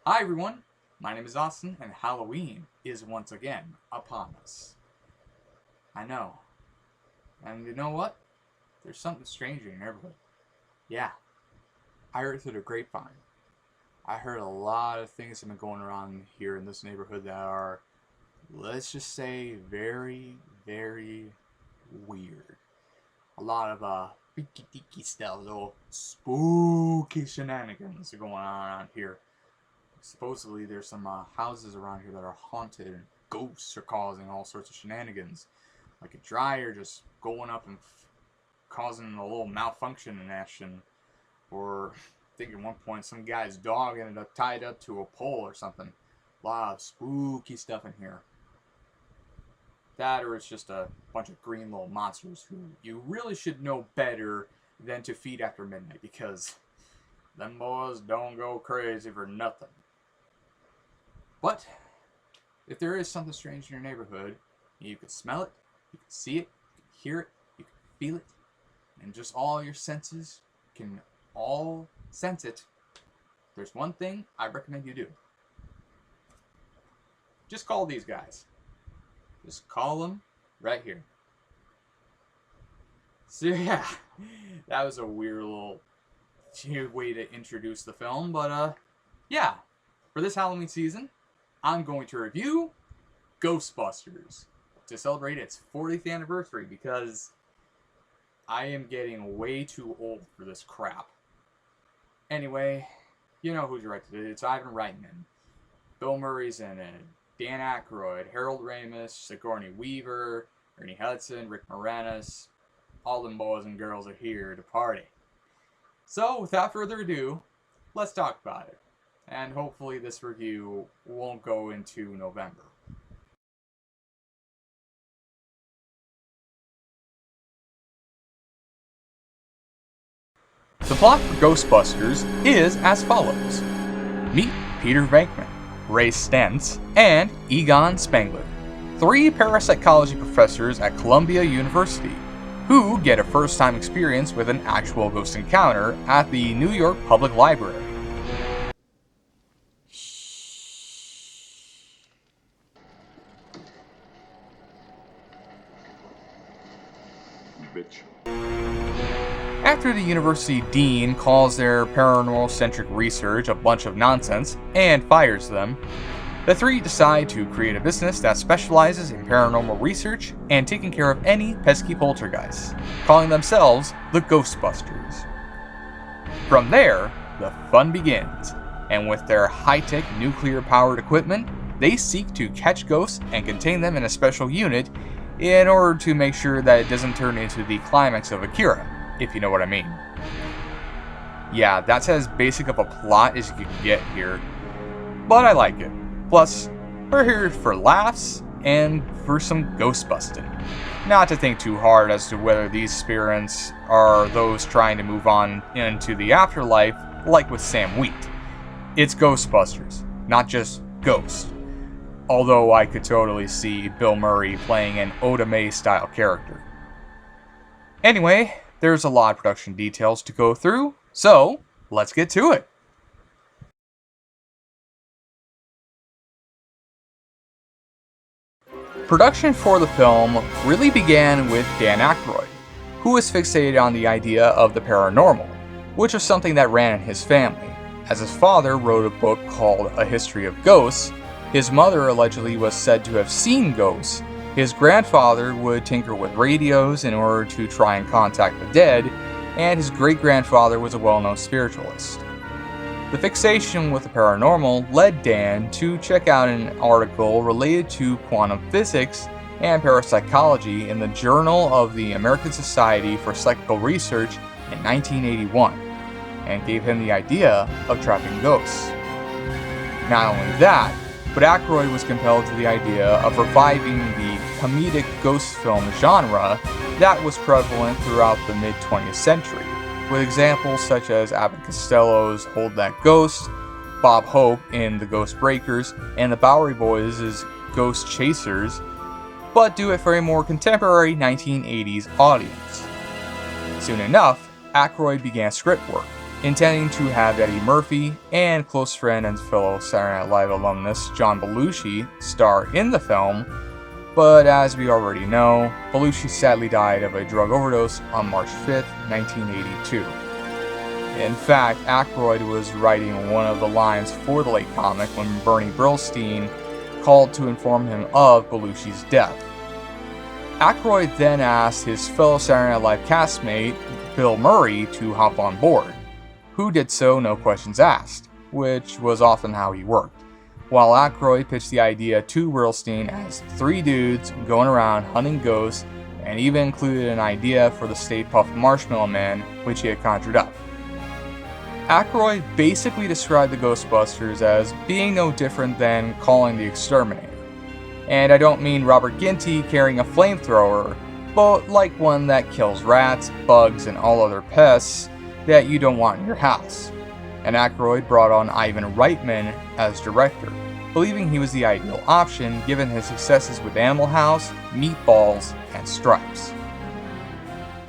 Hi everyone, my name is Austin, and Halloween is once again upon us. I know. And you know what? There's something strange in your neighborhood. Yeah, I heard through the grapevine. I heard a lot of things have been going around here in this neighborhood that are, let's just say, very, very weird. A lot of freaky deaky stuff, little spooky shenanigans are going on around here. Supposedly there's some houses around here that are haunted and ghosts are causing all sorts of shenanigans. Like a dryer just going up and causing a little malfunction in action. Or I think at one point some guy's dog ended up tied up to a pole or something. A lot of spooky stuff in here. That or it's just a bunch of green little monsters who you really should know better than to feed after midnight, because them boys don't go crazy for nothing. But if there is something strange in your neighborhood, you can smell it, you can see it, you can hear it, you can feel it, and just all your senses can all sense it, there's one thing I recommend you do. Just call these guys. Just call them right here. So yeah, that was a weird little way to introduce the film, but yeah, for this Halloween season, I'm going to review Ghostbusters to celebrate its 40th anniversary, because I am getting way too old for this crap. Anyway, you know who directed it. It's Ivan Reitman. Bill Murray's in it. Dan Aykroyd, Harold Ramis, Sigourney Weaver, Ernie Hudson, Rick Moranis. All them boys and girls are here to party. So, without further ado, let's talk about it. And hopefully this review won't go into November. The plot for Ghostbusters is as follows. Meet Peter Venkman, Ray Stentz, and Egon Spengler, three parapsychology professors at Columbia University, who get a first-time experience with an actual ghost encounter at the New York Public Library. Bitch. After the university dean calls their paranormal-centric research a bunch of nonsense and fires them, the three decide to create a business that specializes in paranormal research and taking care of any pesky poltergeists, calling themselves the Ghostbusters. From there, the fun begins, and with their high-tech nuclear-powered equipment, they seek to catch ghosts and contain them in a special unit in order to make sure that it doesn't turn into the climax of Akira, if you know what I mean. Yeah, that's as basic of a plot as you can get here, but I like it. Plus, we're here for laughs and for some ghost busting. Not to think too hard as to whether these spirits are those trying to move on into the afterlife, like with Sam Wheat. It's Ghostbusters, not just Ghost. Although I could totally see Bill Murray playing an Oda Mae style character. Anyway, there's a lot of production details to go through, so let's get to it. Production for the film really began with Dan Aykroyd, who was fixated on the idea of the paranormal, which was something that ran in his family, as his father wrote a book called A History of Ghosts. His mother allegedly was said to have seen ghosts. His grandfather would tinker with radios in order to try and contact the dead, and his great-grandfather was a well-known spiritualist. The fixation with the paranormal led Dan to check out an article related to quantum physics and parapsychology in the Journal of the American Society for Psychical Research in 1981, and gave him the idea of trapping ghosts. Not only that, but Aykroyd was compelled to the idea of reviving the comedic ghost film genre that was prevalent throughout the mid-20th century, with examples such as Abbott and Costello's Hold That Ghost, Bob Hope in The Ghost Breakers, and the Bowery Boys' Ghost Chasers, but do it for a more contemporary 1980s audience. Soon enough, Aykroyd began script work, intending to have Eddie Murphy and close friend and fellow Saturday Night Live alumnus John Belushi star in the film, but as we already know, Belushi sadly died of a drug overdose on March 5th, 1982. In fact, Aykroyd was writing one of the lines for the late comic when Bernie Brillstein called to inform him of Belushi's death. Aykroyd then asked his fellow Saturday Night Live castmate, Bill Murray, to hop on board, who did so no questions asked, which was often how he worked, while Aykroyd pitched the idea to Brillstein as 3 dudes going around hunting ghosts, and even included an idea for the Stay Puft Marshmallow Man, which he had conjured up. Aykroyd basically described the Ghostbusters as being no different than calling the Exterminator. And I don't mean Robert Ginty carrying a flamethrower, but like one that kills rats, bugs, and all other pests that you don't want in your house. And Aykroyd brought on Ivan Reitman as director, believing he was the ideal option given his successes with Animal House, Meatballs, and Stripes.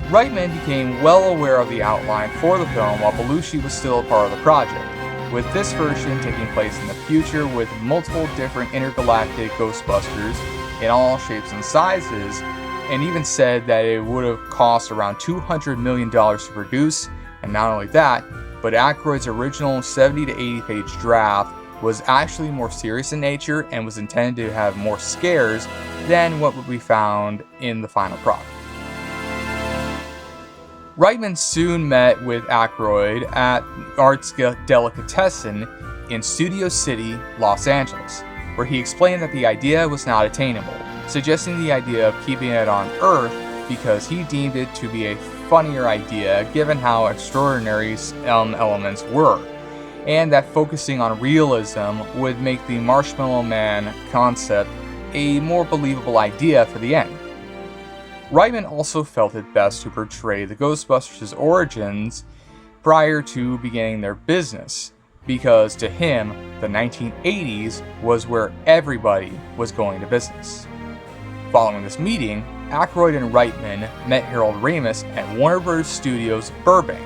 Reitman became well aware of the outline for the film while Belushi was still a part of the project, with this version taking place in the future with multiple different intergalactic Ghostbusters in all shapes and sizes, and even said that it would have cost around $200 million to produce, and not only that, but Aykroyd's original 70 to 80 page draft was actually more serious in nature and was intended to have more scares than what would be found in the final product. Reitman soon met with Aykroyd at Arts Delicatessen in Studio City, Los Angeles, where he explained that the idea was not attainable, suggesting the idea of keeping it on Earth because he deemed it to be a funnier idea given how extraordinary some elements were, and that focusing on realism would make the Marshmallow Man concept a more believable idea for the end. Reitman also felt it best to portray the Ghostbusters' origins prior to beginning their business, because to him, the 1980s was where everybody was going to business. Following this meeting, Aykroyd and Reitman met Harold Ramis at Warner Bros. Studios Burbank,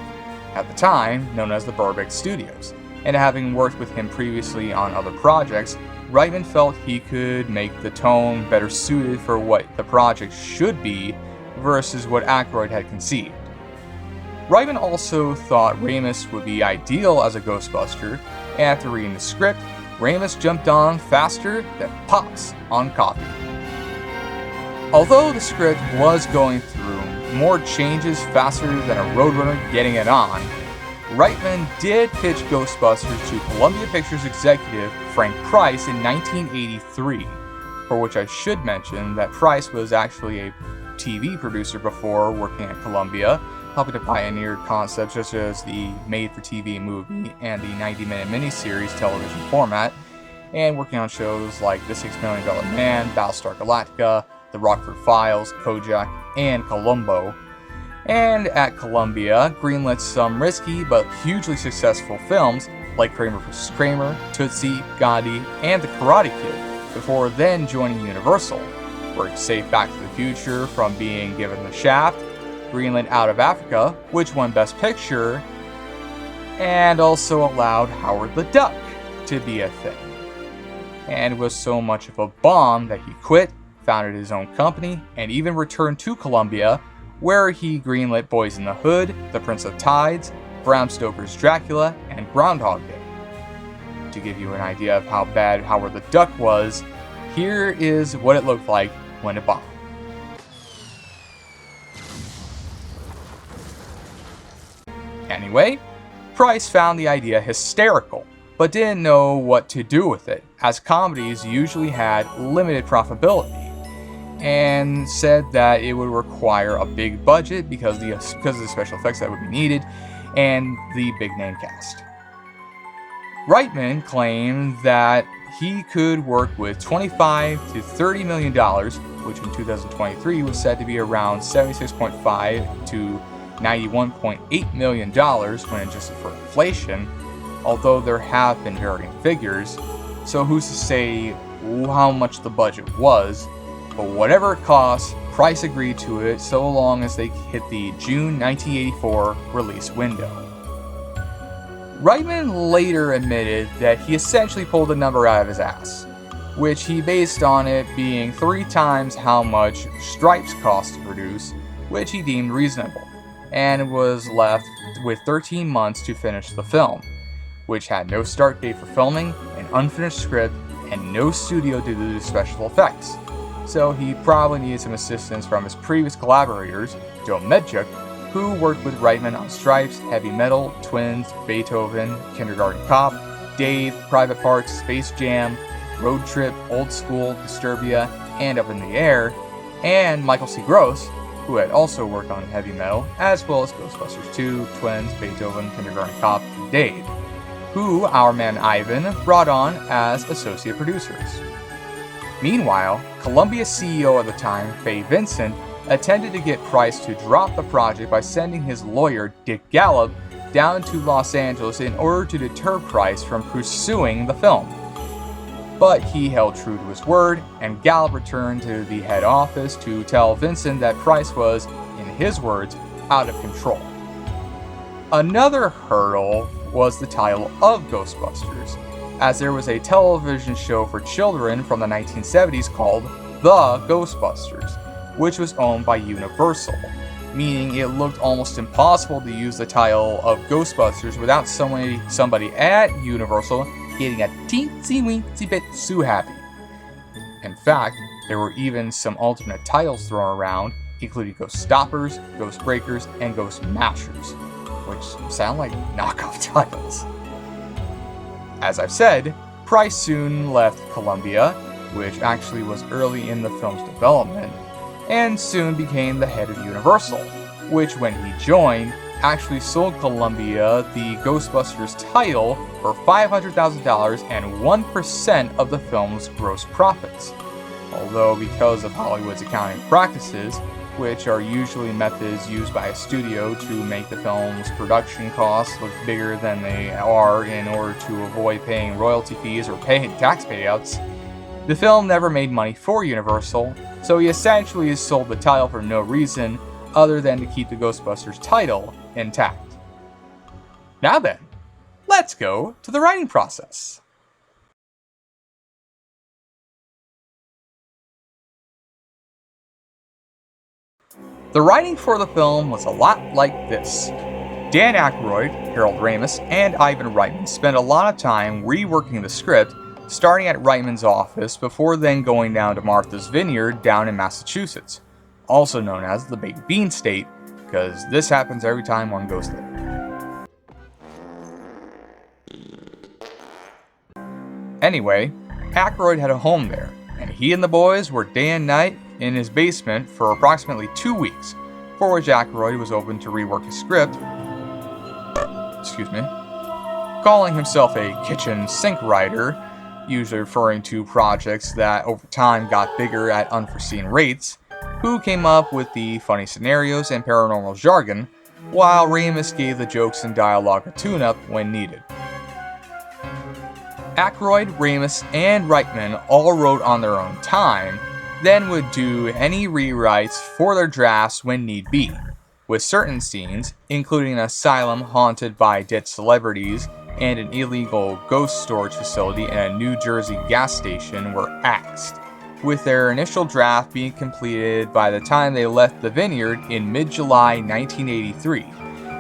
at the time known as the Burbank Studios, and having worked with him previously on other projects, Reitman felt he could make the tone better suited for what the project should be versus what Aykroyd had conceived. Reitman also thought Ramis would be ideal as a Ghostbuster, and after reading the script, Ramis jumped on faster than Pops on coffee. Although the script was going through more changes faster than a Roadrunner getting it on, Reitman did pitch Ghostbusters to Columbia Pictures executive Frank Price in 1983, for which I should mention that Price was actually a TV producer before working at Columbia, helping to pioneer concepts such as the made-for-TV movie and the 90-minute miniseries television format, and working on shows like The $6 Million Man, Battlestar Galactica, The Rockford Files, Kojak, and Columbo. And at Columbia, greenlit some risky but hugely successful films like Kramer vs. Kramer, Tootsie, Gandhi, and The Karate Kid, before then joining Universal, where it saved Back to the Future from being given the shaft, greenlit Out of Africa, which won Best Picture, and also allowed Howard the Duck to be a thing. And was so much of a bomb that he quit, founded his own company, and even returned to Columbia, where he greenlit Boys in the Hood, The Prince of Tides, Bram Stoker's Dracula, and Groundhog Day. To give you an idea of how bad Howard the Duck was, here is what it looked like when it bombed. Anyway, Price found the idea hysterical, but didn't know what to do with it, as comedies usually had limited profitability, and said that it would require a big budget because of the special effects that would be needed, and the big name cast. Reitman claimed that he could work with $25 to $30 million, which in 2023 was said to be around $76.5 to $91.8 million when adjusted for inflation, although there have been varying figures, so who's to say how much the budget was, but whatever it costs, Price agreed to it so long as they hit the June 1984 release window. Reitman later admitted that he essentially pulled the number out of his ass, which he based on it being 3 times how much Stripes cost to produce, which he deemed reasonable, and was left with 13 months to finish the film, which had no start date for filming, an unfinished script, and no studio to do special effects. So he probably needed some assistance from his previous collaborators, Joe Medchuk, who worked with Reitman on Stripes, Heavy Metal, Twins, Beethoven, Kindergarten Cop, Dave, Private Parts, Space Jam, Road Trip, Old School, Disturbia, and Up in the Air, and Michael C. Gross, who had also worked on Heavy Metal, as well as Ghostbusters 2, Twins, Beethoven, Kindergarten Cop, and Dave, who our man Ivan brought on as associate producers. Meanwhile, Columbia CEO at the time, Fay Vincent, attempted to get Price to drop the project by sending his lawyer, Dick Gallup, down to Los Angeles in order to deter Price from pursuing the film. But he held true to his word, and Gallup returned to the head office to tell Vincent that Price was, in his words, out of control. Another hurdle was the title of Ghostbusters, as there was a television show for children from the 1970s called The Ghostbusters, which was owned by Universal, meaning it looked almost impossible to use the title of Ghostbusters without somebody at Universal getting a teensy-weensy bit too happy. In fact, there were even some alternate titles thrown around, including Ghost Stoppers, Ghost Breakers, and Ghost Mashers, which sound like knockoff titles. As I've said, Price soon left Columbia, which actually was early in the film's development, and soon became the head of Universal, which when he joined, actually sold Columbia the Ghostbusters title for $500,000 and 1% of the film's gross profits. Although because of Hollywood's accounting practices, which are usually methods used by a studio to make the film's production costs look bigger than they are in order to avoid paying royalty fees or paying tax payouts, the film never made money for Universal, so he essentially sold the title for no reason other than to keep the Ghostbusters title intact. Now then, let's go to the writing process. The writing for the film was a lot like this. Dan Aykroyd, Harold Ramis, and Ivan Reitman spent a lot of time reworking the script, starting at Reitman's office before then going down to Martha's Vineyard down in Massachusetts, also known as the Baked Bean State, because this happens every time one goes there. Anyway, Aykroyd had a home there, and he and the boys worked day and night in his basement for approximately 2 weeks, for which Aykroyd was open to rework his script, calling himself a kitchen sink writer, usually referring to projects that over time got bigger at unforeseen rates, who came up with the funny scenarios and paranormal jargon, while Ramis gave the jokes and dialogue a tune-up when needed. Aykroyd, Ramis, and Reitman all wrote on their own time, then would do any rewrites for their drafts when need be, with certain scenes, including an asylum haunted by dead celebrities and an illegal ghost storage facility and a New Jersey gas station, were axed, with their initial draft being completed by the time they left the vineyard in mid-July 1983,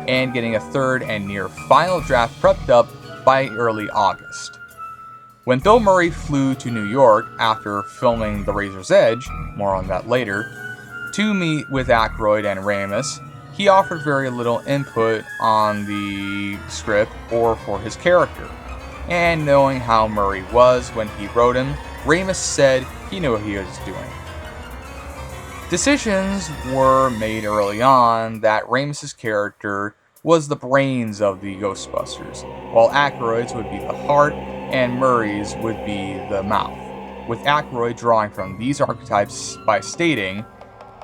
and getting a third and near final draft prepped up by early August. When Bill Murray flew to New York after filming The Razor's Edge, more on that later, to meet with Aykroyd and Ramis, he offered very little input on the script or for his character. And knowing how Murray was when he wrote him, Ramis said he knew what he was doing. Decisions were made early on that Ramis' character was the brains of the Ghostbusters, while Aykroyd's would be the heart and Murray's would be the mouth, with Aykroyd drawing from these archetypes by stating,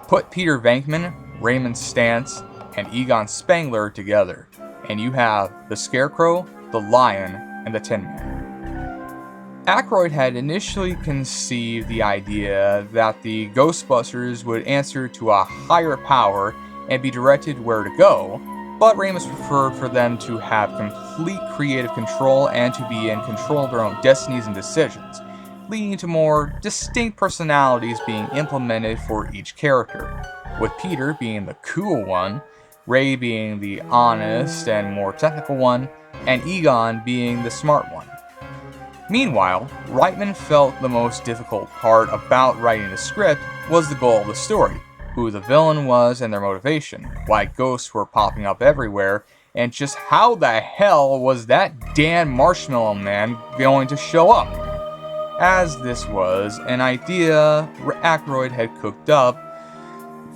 "Put Peter Venkman, Raymond Stantz, and Egon Spengler together, and you have the Scarecrow, the Lion, and the Tin Man." Aykroyd had initially conceived the idea that the Ghostbusters would answer to a higher power and be directed where to go, but Ramis preferred for them to have complete creative control and to be in control of their own destinies and decisions, leading to more distinct personalities being implemented for each character, with Peter being the cool one, Ray being the honest and more technical one, and Egon being the smart one. Meanwhile, Reitman felt the most difficult part about writing the script was the goal of the story, who the villain was and their motivation, why ghosts were popping up everywhere, and just how the hell was that Dan Marshmallow Man going to show up? As this was an idea Aykroyd had cooked up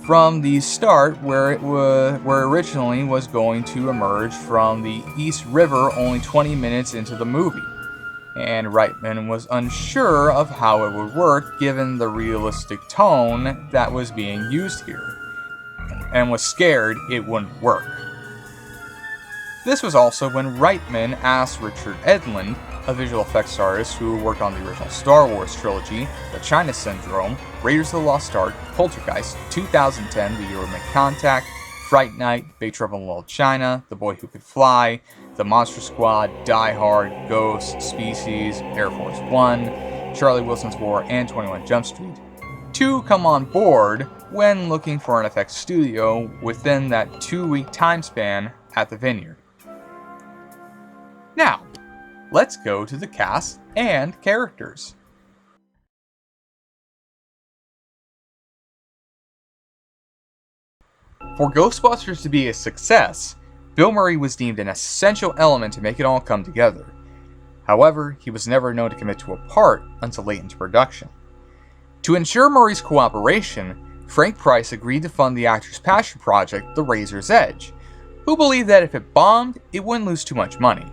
from the start, where originally was going to emerge from the East River only 20 minutes into the movie. And Reitman was unsure of how it would work given the realistic tone that was being used here, and was scared it wouldn't work. This was also when Reitman asked Richard Edlund, a visual effects artist who worked on the original Star Wars trilogy, The China Syndrome, Raiders of the Lost Ark, Poltergeist, 2010, The Year of Contact, Fright Night, Big Trouble in Little China, The Boy Who Could Fly, The Monster Squad, Die Hard, Ghost, Species, Air Force One, Charlie Wilson's War, and 21 Jump Street, to come on board when looking for an effects studio within that 2-week time span at the Vineyard. Now, let's go to the cast and characters. For Ghostbusters to be a success, Bill Murray was deemed an essential element to make it all come together. However, he was never known to commit to a part until late into production. To ensure Murray's cooperation, Frank Price agreed to fund the actor's passion project, The Razor's Edge, who believed that if it bombed, it wouldn't lose too much money.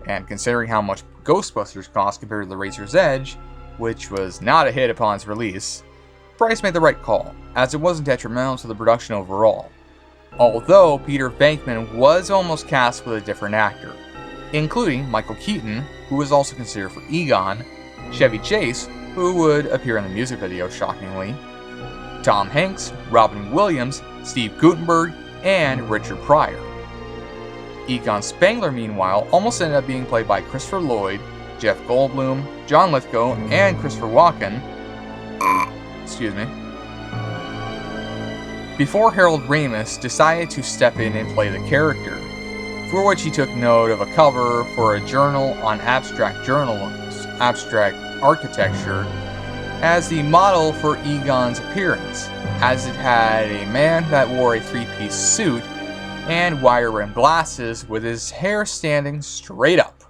And considering how much Ghostbusters cost compared to The Razor's Edge, which was not a hit upon its release, Price made the right call, as it wasn't detrimental to the production overall. Although Peter Venkman was almost cast with a different actor, including Michael Keaton, who was also considered for Egon, Chevy Chase, who would appear in the music video shockingly, Tom Hanks, Robin Williams, Steve Guttenberg, and Richard Pryor. Egon Spengler, meanwhile, almost ended up being played by Christopher Lloyd, Jeff Goldblum, John Lithgow, and Christopher Walken. Excuse me. Before Harold Ramis decided to step in and play the character, for which he took note of a cover for a journal on abstract architecture as the model for Egon's appearance, as it had a man that wore a 3-piece suit and wire-rimmed glasses with his hair standing straight up.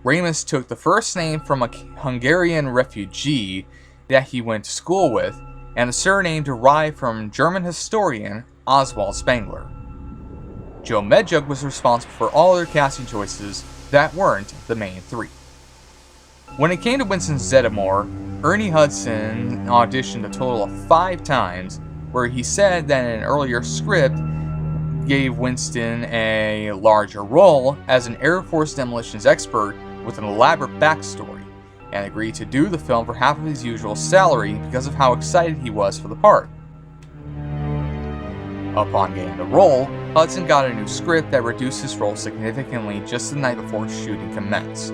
Ramis took the first name from a Hungarian refugee that he went to school with, and the surname derived from German historian Oswald Spengler. Joe Medjug was responsible for all other casting choices that weren't the main three. When it came to Winston Zeddemore, Ernie Hudson auditioned a total of 5 times, where he said that an earlier script gave Winston a larger role as an Air Force demolitions expert with an elaborate backstory, and agreed to do the film for half of his usual salary because of how excited he was for the part. Upon getting the role, Hudson got a new script that reduced his role significantly just the night before shooting commenced,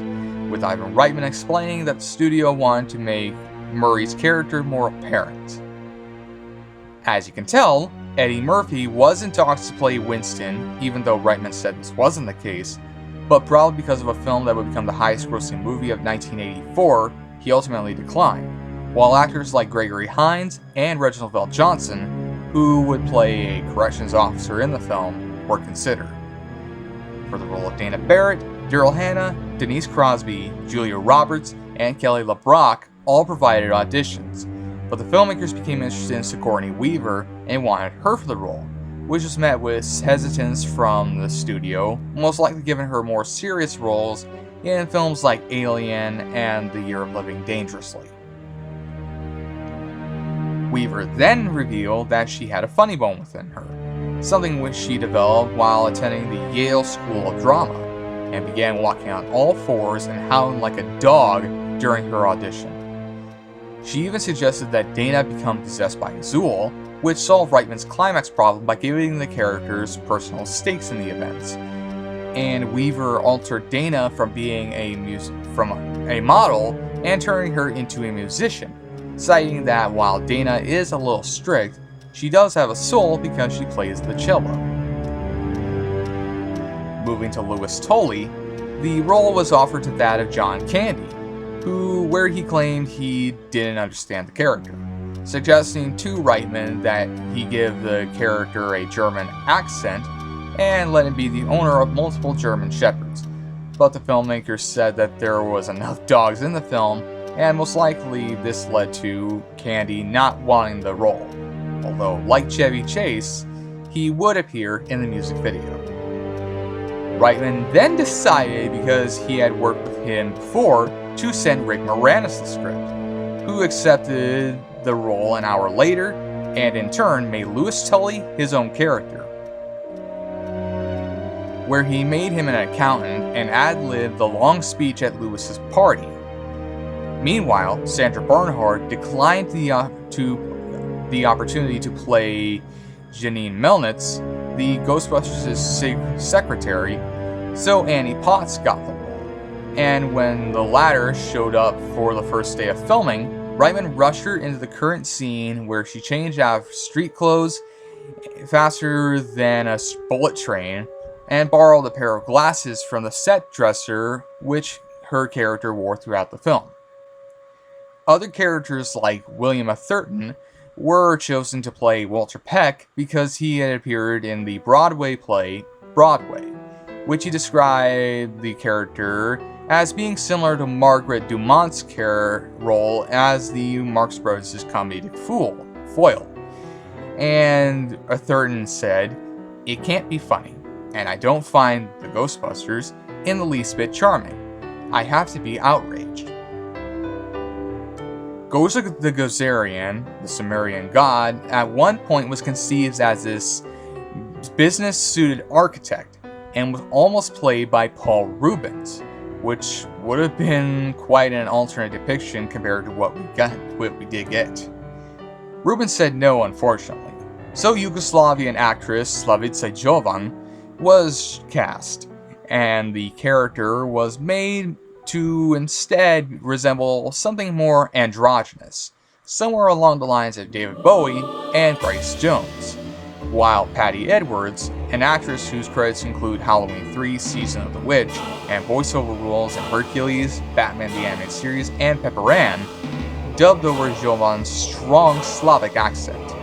with Ivan Reitman explaining that the studio wanted to make Murray's character more apparent. As you can tell, Eddie Murphy was in talks to play Winston, even though Reitman said this wasn't the case, but probably because of a film that would become the highest-grossing movie of 1984, he ultimately declined, while actors like Gregory Hines and Reginald VelJohnson, who would play a corrections officer in the film, were considered. For the role of Dana Barrett, Daryl Hannah, Denise Crosby, Julia Roberts, and Kelly LeBrock all provided auditions, but the filmmakers became interested in Sigourney Weaver and wanted her for the role, which was met with hesitance from the studio, most likely giving her more serious roles in films like Alien and The Year of Living Dangerously. Weaver then revealed that she had a funny bone within her, something which she developed while attending the Yale School of Drama, and began walking on all fours and howling like a dog during her audition. She even suggested that Dana become possessed by Azul, which solved Reitman's climax problem by giving the characters personal stakes in the events. And Weaver altered Dana from being a model and turning her into a musician, citing that while Dana is a little strict, she does have a soul because she plays the cello. Moving to Louis Tully, the role was offered to that of John Candy, where he claimed he didn't understand the character, suggesting to Reitman that he give the character a German accent and let him be the owner of multiple German shepherds. But the filmmakers said that there was enough dogs in the film, and most likely this led to Candy not wanting the role, although like Chevy Chase, he would appear in the music video. Reitman then decided, because he had worked with him before, to send Rick Moranis the script, who accepted the role an hour later, and in turn made Louis Tully his own character, where he made him an accountant and ad-libbed the long speech at Louis's party. Meanwhile, Sandra Bernhard declined the opportunity to play Janine Melnitz, the Ghostbusters' secretary, so Annie Potts got the role. And when the latter showed up for the first day of filming, Reitman rushed her into the current scene where she changed out of street clothes faster than a bullet train and borrowed a pair of glasses from the set dresser, which her character wore throughout the film. Other characters like William Atherton were chosen to play Walter Peck because he had appeared in the Broadway play Broadway, which he described the character as being similar to Margaret Dumont's role as the Marx Brothers' comedic foil. And Atherton said, "It can't be funny, and I don't find the Ghostbusters in the least bit charming. I have to be outraged." Gozer the Gozerian, the Sumerian god, at one point was conceived as this business-suited architect and was almost played by Paul Rubens, which would have been quite an alternate depiction compared to what we did get. Rubens said no, unfortunately, so Yugoslavian actress Slavica Jovan was cast, and the character was made to instead resemble something more androgynous, somewhere along the lines of David Bowie and Grace Jones, while Patty Edwards, an actress whose credits include Halloween 3, Season of the Witch, and voiceover roles in Hercules, Batman the Animated Series, and Pepper Ann, dubbed over Jovan's strong Slavic accent.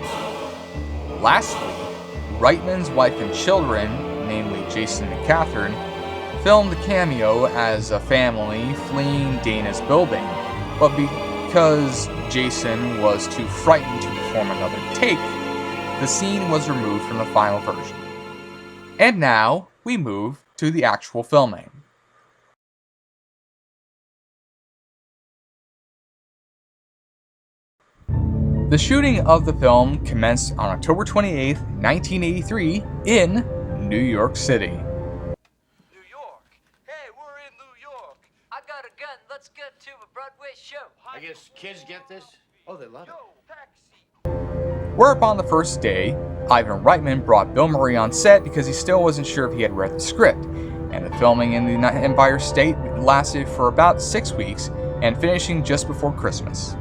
Lastly, Reitman's wife and children, namely Jason and Catherine, filmed the cameo as a family fleeing Dana's building, but because Jason was too frightened to perform another take, the scene was removed from the final version. And now, we move to the actual filming. The shooting of the film commenced on October 28, 1983, in New York City. Let's get to a Broadway show. I guess kids get this? Oh, they love it. Whereupon the first day, Ivan Reitman brought Bill Murray on set because he still wasn't sure if he had read the script, and the filming in the Empire State lasted for about 6 weeks and finishing just before Christmas.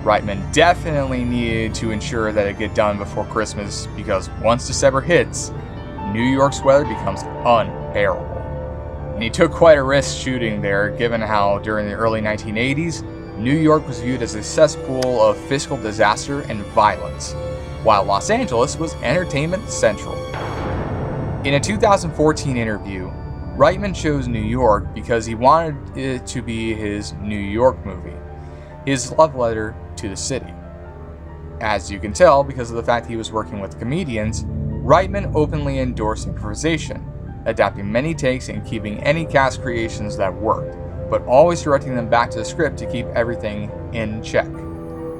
Reitman definitely needed to ensure that it get done before Christmas because once December hits, New York's weather becomes unbearable. And he took quite a risk shooting there, given how during the early 1980s, New York was viewed as a cesspool of fiscal disaster and violence, while Los Angeles was entertainment central. In a 2014 interview, Reitman chose New York because he wanted it to be his New York movie, his love letter to the city. As you can tell, because of the fact he was working with comedians, Reitman openly endorsed improvisation, adapting many takes and keeping any cast creations that worked, but always directing them back to the script to keep everything in check.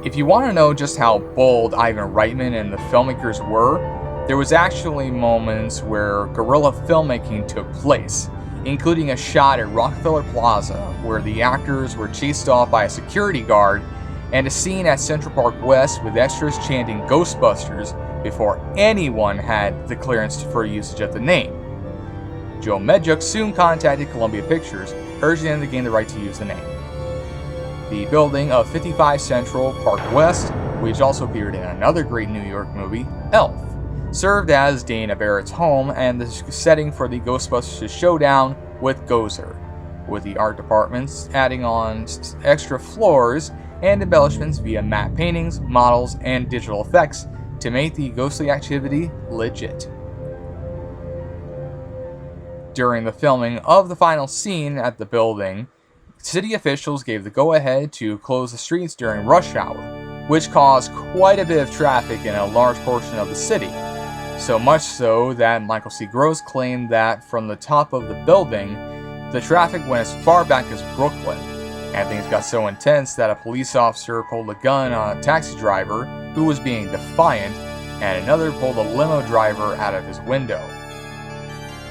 If you want to know just how bold Ivan Reitman and the filmmakers were, there was actually moments where guerrilla filmmaking took place, including a shot at Rockefeller Plaza where the actors were chased off by a security guard and a scene at Central Park West with extras chanting Ghostbusters before anyone had the clearance for usage of the name. Joe Medjuk soon contacted Columbia Pictures, urging them to gain the right to use the name. The building of 55 Central Park West, which also appeared in another great New York movie, Elf, served as Dana Barrett's home and the setting for the Ghostbusters showdown with Gozer, with the art departments adding on extra floors and embellishments via matte paintings, models, and digital effects to make the ghostly activity legit. During the filming of the final scene at the building, city officials gave the go-ahead to close the streets during rush hour, which caused quite a bit of traffic in a large portion of the city. So much so that Michael C. Gross claimed that from the top of the building, the traffic went as far back as Brooklyn, and things got so intense that a police officer pulled a gun on a taxi driver who was being defiant, and another pulled a limo driver out of his window.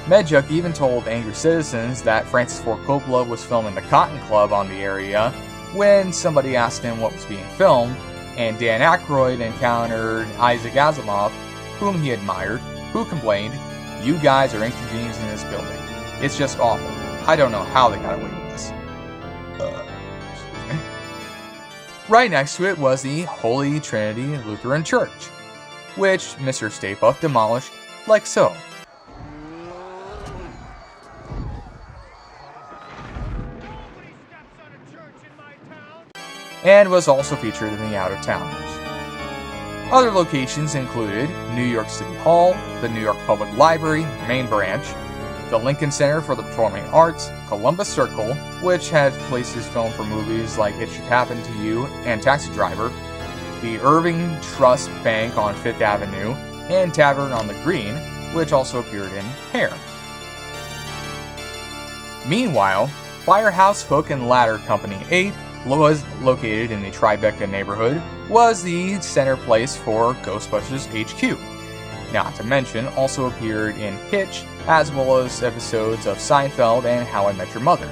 Medjuk even told angry citizens that Francis Ford Coppola was filming The Cotton Club on the area when somebody asked him what was being filmed, and Dan Aykroyd encountered Isaac Asimov, whom he admired, who complained, "You guys are inconveniencing this building. It's just awful. I don't know how they got away with this." Right next to it was the Holy Trinity Lutheran Church, which Mr. Stay Puft demolished like so. And was also featured in the Out-of-Towners. Other locations included New York City Hall, the New York Public Library, main branch, the Lincoln Center for the Performing Arts, Columbus Circle, which had places filmed for movies like It Should Happen to You and Taxi Driver, the Irving Trust Bank on Fifth Avenue, and Tavern on the Green, which also appeared in Hair. Meanwhile, Firehouse Hook and Ladder Company 8 was located in the Tribeca neighborhood, was the center place for Ghostbusters HQ. Not to mention, also appeared in Hitch, as well as episodes of Seinfeld and How I Met Your Mother.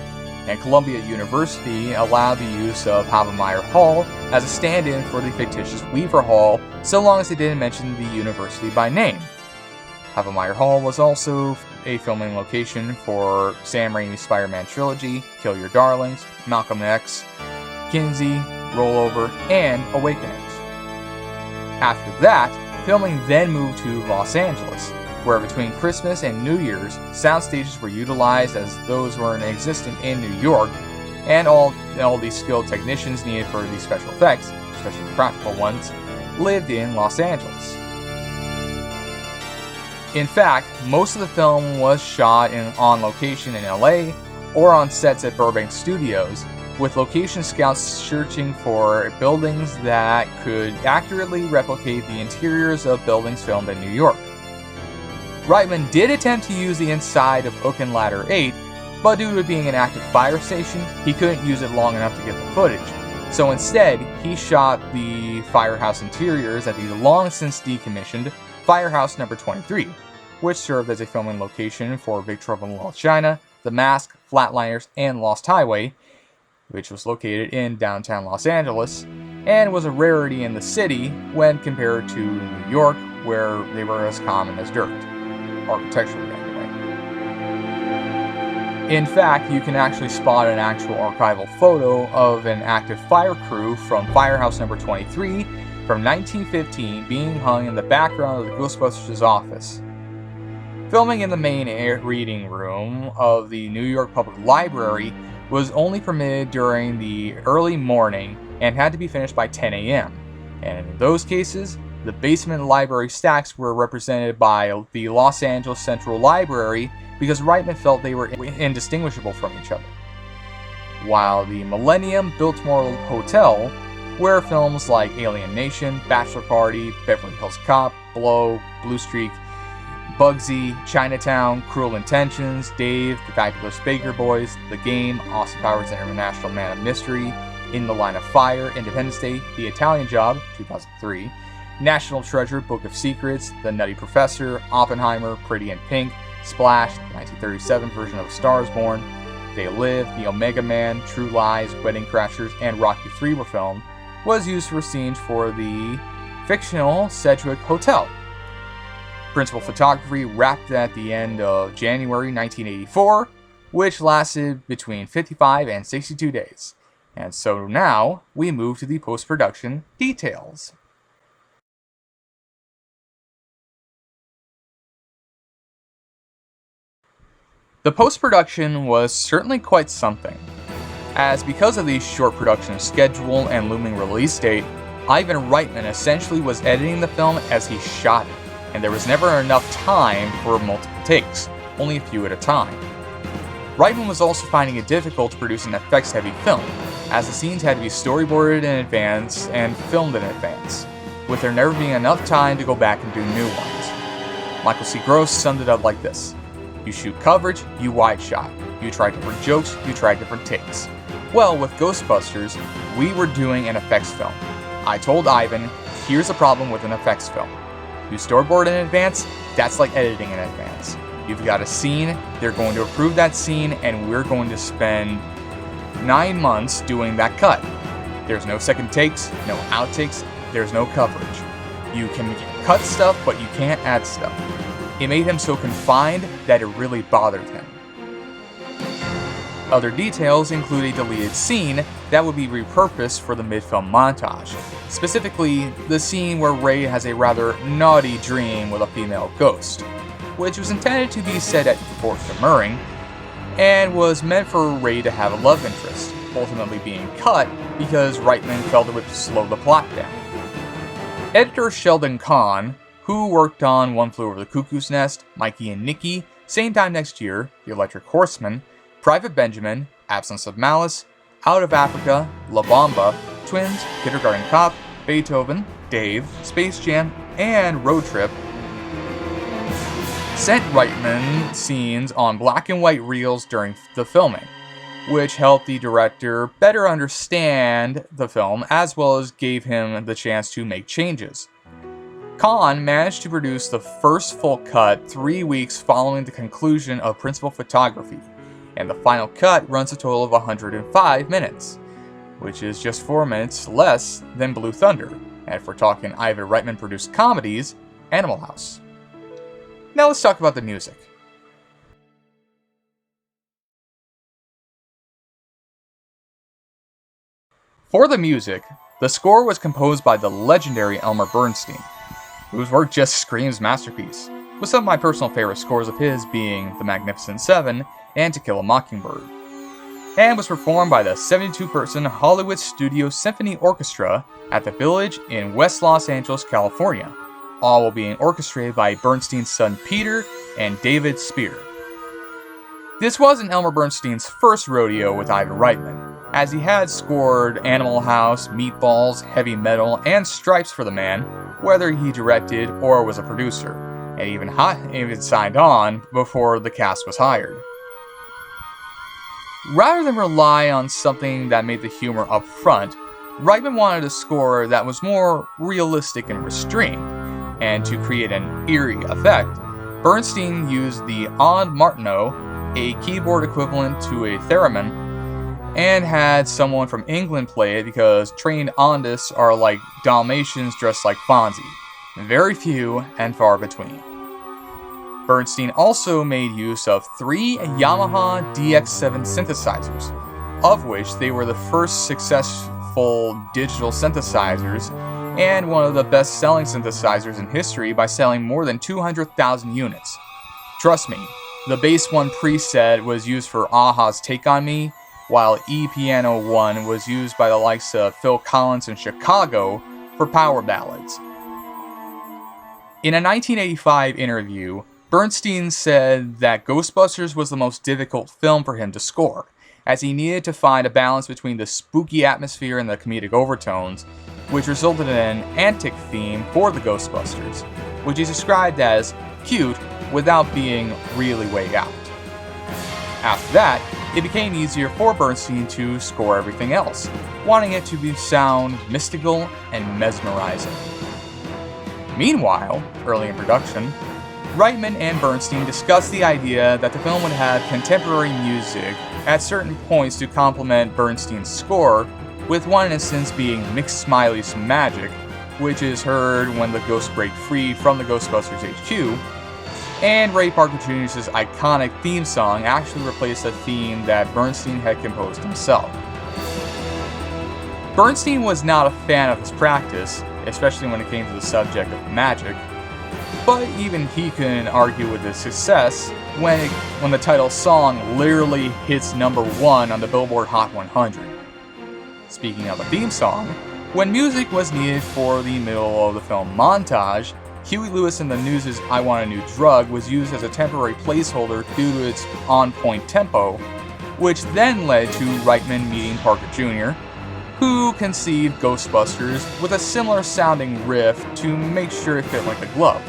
And Columbia University allowed the use of Havemeyer Hall as a stand-in for the fictitious Weaver Hall, so long as they didn't mention the university by name. Havemeyer Hall was also a filming location for Sam Raimi's Spider-Man trilogy, Kill Your Darlings, Malcolm X, Kinsey, Rollover, and Awakenings. After that, filming then moved to Los Angeles, where between Christmas and New Year's, sound stages were utilized as those weren't existent in New York, and all the skilled technicians needed for these special effects, especially the practical ones, lived in Los Angeles. In fact, most of the film was shot on location in LA or on sets at Burbank Studios, with location scouts searching for buildings that could accurately replicate the interiors of buildings filmed in New York. Reitman did attempt to use the inside of Hook and Ladder 8, but due to it being an active fire station, he couldn't use it long enough to get the footage. So instead, he shot the firehouse interiors at the long-since decommissioned Firehouse No. 23, which served as a filming location for Big Trouble in Little China, The Mask, Flatliners, and Lost Highway, which was located in downtown Los Angeles, and was a rarity in the city when compared to New York, where they were as common as dirt, architecturally anyway. In fact, you can actually spot an actual archival photo of an active fire crew from Firehouse No. 23 from 1915 being hung in the background of the Ghostbusters office. Filming in the main reading room of the New York Public Library was only permitted during the early morning and had to be finished by 10 a.m. And in those cases, the basement library stacks were represented by the Los Angeles Central Library because Reitman felt they were indistinguishable from each other. While the Millennium Biltmore Hotel, where films like Alien Nation, Bachelor Party, Beverly Hills Cop, Blow, Blue Streak, Bugsy, Chinatown, Cruel Intentions, Dave, The Fabulous Baker Boys, The Game, Austin Powers International Man of Mystery, In the Line of Fire, Independence Day, The Italian Job, 2003, National Treasure, Book of Secrets, The Nutty Professor, Oppenheimer, Pretty in Pink, Splash, the 1937 version of A Star is Born, They Live, The Omega Man, True Lies, Wedding Crashers, and Rocky III were filmed, was used for scenes for the fictional Sedgwick Hotel. Principal photography wrapped at the end of January 1984, which lasted between 55 and 62 days. And so now we move to the post-production details. The post-production was certainly quite something, as because of the short production schedule and looming release date, Ivan Reitman essentially was editing the film as he shot it, and there was never enough time for multiple takes, only a few at a time. Reitman was also finding it difficult to produce an effects-heavy film, as the scenes had to be storyboarded in advance and filmed in advance, with there never being enough time to go back and do new ones. Michael C. Gross summed it up like this: you shoot coverage, you wide shot. You try different jokes, you try different takes. Well, with Ghostbusters, we were doing an effects film. I told Ivan, here's the problem with an effects film. You storyboard in advance, that's like editing in advance. You've got a scene, they're going to approve that scene, and we're going to spend 9 months doing that cut. There's no second takes, no outtakes, there's no coverage. You can cut stuff, but you can't add stuff. It made him so confined that it really bothered him. Other details include a deleted scene that would be repurposed for the mid-film montage, specifically the scene where Ray has a rather naughty dream with a female ghost, which was intended to be set at Fort Demurring, and was meant for Ray to have a love interest, ultimately being cut because Reitman felt it would slow the plot down. Editor Sheldon Kahn, who worked on One Flew Over the Cuckoo's Nest, Mikey and Nicky, Same Time Next Year, The Electric Horseman, Private Benjamin, Absence of Malice, Out of Africa, La Bamba, Twins, Kindergarten Cop, Beethoven, Dave, Space Jam, and Road Trip, sent Reitman scenes on black and white reels during the filming, which helped the director better understand the film as well as gave him the chance to make changes. Kahn managed to produce the first full cut 3 weeks following the conclusion of principal photography, and the final cut runs a total of 105 minutes, which is just 4 minutes less than Blue Thunder, and if we're talking Ivan Reitman produced comedies, Animal House. Now let's talk about the music. For the music, the score was composed by the legendary Elmer Bernstein, whose work just screams masterpiece, with some of my personal favorite scores of his being The Magnificent Seven and To Kill a Mockingbird, and was performed by the 72-person Hollywood Studio Symphony Orchestra at the Village in West Los Angeles, California, all while being orchestrated by Bernstein's son Peter and David Spear. This wasn't Elmer Bernstein's first rodeo with Ivan Reitman, as he had scored Animal House, Meatballs, Heavy Metal, and Stripes for the man, whether he directed or was a producer, and even signed on before the cast was hired. Rather than rely on something that made the humor up front, Reitman wanted a score that was more realistic and restrained, and to create an eerie effect, Bernstein used the Ond Martineau, a keyboard equivalent to a theremin, and had someone from England play it because trained Ondists are like Dalmatians dressed like Fonzie, very few and far between. Bernstein also made use of 3 Yamaha DX7 synthesizers, of which they were the first successful digital synthesizers and one of the best-selling synthesizers in history by selling more than 200,000 units. Trust me, the Bass 1 preset was used for a-ha's Take On Me, while E-Piano 1 was used by the likes of Phil Collins in Chicago for power ballads. In a 1985 interview, Bernstein said that Ghostbusters was the most difficult film for him to score, as he needed to find a balance between the spooky atmosphere and the comedic overtones, which resulted in an antic theme for the Ghostbusters, which is described as cute without being really way out. After that, it became easier for Bernstein to score everything else, wanting it to sound mystical and mesmerizing. Meanwhile, early in production, Reitman and Bernstein discussed the idea that the film would have contemporary music at certain points to complement Bernstein's score, with one instance being Mick Smiley's Magic, which is heard when the ghosts break free from the Ghostbusters HQ, and Ray Parker Jr.'s iconic theme song actually replaced a theme that Bernstein had composed himself. Bernstein was not a fan of this practice, especially when it came to the subject of magic, but even he couldn't argue with its success when the title song literally hits #1 on the Billboard Hot 100. Speaking of a theme song, when music was needed for the middle of the film montage, Huey Lewis and the News' I Want a New Drug was used as a temporary placeholder due to its on-point tempo, which then led to Reitman meeting Parker Jr., who conceived Ghostbusters with a similar sounding riff to make sure it fit like a glove.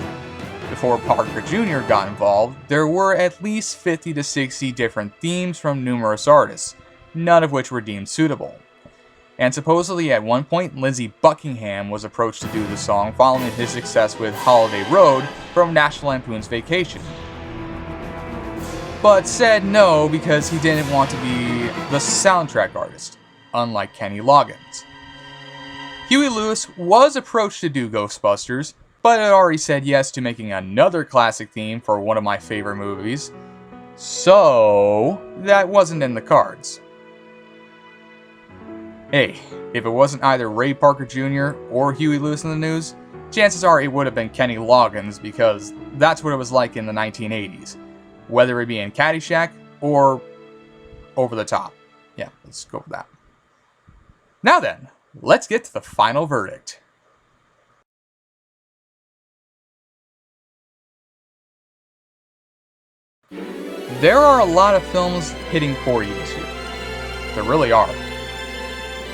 Before Parker Jr. got involved, there were at least 50 to 60 different themes from numerous artists, none of which were deemed suitable. And supposedly at one point, Lindsey Buckingham was approached to do the song following his success with Holiday Road from National Lampoon's Vacation, but said no because he didn't want to be the soundtrack artist, unlike Kenny Loggins. Huey Lewis was approached to do Ghostbusters, but had already said yes to making another classic theme for one of my favorite movies, so that wasn't in the cards. Hey, if it wasn't either Ray Parker Jr. or Huey Lewis in the News, chances are it would have been Kenny Loggins, because that's what it was like in the 1980s, whether it be in Caddyshack or Over the Top. Yeah, let's go with that. Now then, let's get to the final verdict. There are a lot of films hitting 40 this year. There really are.